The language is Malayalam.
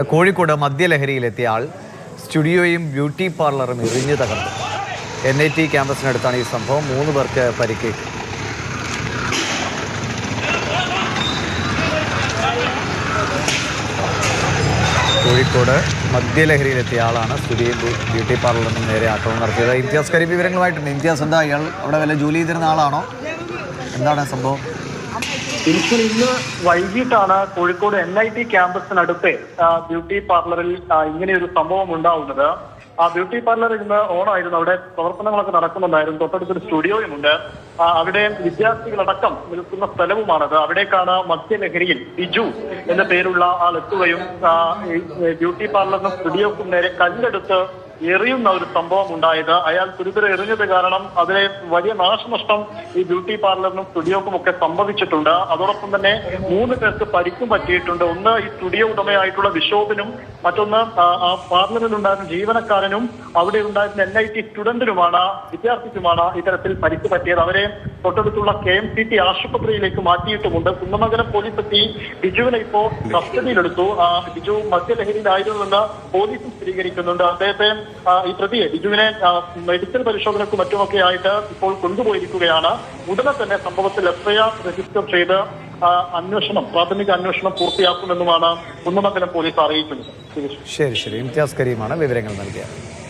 കോഴിക്കോട് മദ്യലഹരിയിലെത്തിയ ആൾ സ്റ്റുഡിയോയും ബ്യൂട്ടി പാർലറും എറിഞ്ഞു തകർത്തു. NIT ക്യാമ്പസിനടുത്താണ് ഈ സംഭവം. 3 പേർക്ക് പരിക്കേറ്റു. കോഴിക്കോട് മദ്യലഹരിയിലെത്തിയ ആളാണ് സ്റ്റുഡിയോയും ബ്യൂട്ടി പാർലറിനും നേരെ ആക്രമണം നടത്തിയത്. ഇംതിയാസ് കരീം വിവരങ്ങളുമായിട്ടുണ്ട്. ഇംതിയാസ്, എന്താ ഇയാൾ അവിടെ വല്ല ജോലി ചെയ്തിരുന്ന ആളാണോ? എന്താണ് സംഭവം? ഇന്ന് വൈകിട്ടാണ് കോഴിക്കോട് NIT ക്യാമ്പസിനടുത്ത് ബ്യൂട്ടി പാർലറിൽ ഇങ്ങനെയൊരു സംഭവം ഉണ്ടാവുന്നത്. ആ ബ്യൂട്ടി പാർലർ ഇന്ന് ഓണായിരുന്നു. അവിടെ പ്രവർത്തനങ്ങളൊക്കെ നടക്കുന്നുണ്ടായിരുന്നു. തൊട്ടടുത്തൊരു സ്റ്റുഡിയോയുമുണ്ട്. അവിടെ വിദ്യാർത്ഥികളടക്കം നിൽക്കുന്ന സ്ഥലവുമാണത്. അവിടേക്കാണ് മദ്യലഹരിയിൽ ബിജു എന്ന പേരുള്ള ആൾ എത്തുകയും ബ്യൂട്ടി പാർലറിനും സ്റ്റുഡിയോക്കും നേരെ കല്ലെടുത്ത് എറിയുന്ന ഒരു സംഭവം ഉണ്ടായത്. അയാൾ ഗുരുതര എറിഞ്ഞത് കാരണം അതിലെ വലിയ നാശനഷ്ടം ഈ ബ്യൂട്ടി പാർലറിനും സ്റ്റുഡിയോക്കും ഒക്കെ സംഭവിച്ചിട്ടുണ്ട്. അതോടൊപ്പം തന്നെ 3 പേർക്ക് പരിക്കും പറ്റിയിട്ടുണ്ട്. ഒന്ന് ഈ സ്റ്റുഡിയോ ഉടമയായിട്ടുള്ള വിശോധനും, മറ്റൊന്ന് ആ പാർലറിലുണ്ടായിരുന്ന ജീവനക്കാരനും അവിടെ ഉണ്ടായിരുന്ന NIT സ്റ്റുഡന്റിനുമാണ്, വിദ്യാർത്ഥിക്കുമാണ് ഇത്തരത്തിൽ പരിക്ക് പറ്റിയത്. അവരെ തൊട്ടടുത്തുള്ള KMCT ആശുപത്രിയിലേക്ക് മാറ്റിയിട്ടുമുണ്ട്. കുന്നമംഗലം പോലീസ് എത്തി ബിജുവിനെ ഇപ്പോൾ കസ്റ്റഡിയിലെടുത്തു. ബിജു മദ്യലഹരിയിലായിരുന്നുവെന്ന് പോലീസും സ്ഥിരീകരിക്കുന്നുണ്ട്. അദ്ദേഹത്തെ ഈ പ്രതിയെ ബിജുവിനെ മെഡിക്കൽ പരിശോധനയ്ക്കും മറ്റുമൊക്കെ ആയിട്ട് ഇപ്പോൾ കൊണ്ടുപോയിരിക്കുകയാണ്. ഉടനെ തന്നെ സംഭവത്തിൽ FIR രജിസ്റ്റർ ചെയ്ത് പ്രാഥമിക അന്വേഷണം പൂർത്തിയാക്കുമെന്നുമാണ് കുന്നമംഗലം പോലീസ് അറിയിക്കുന്നത്. ശരി. ഇംതിയാസ് കരീമാണ് വിവരങ്ങൾ നൽകിയത്.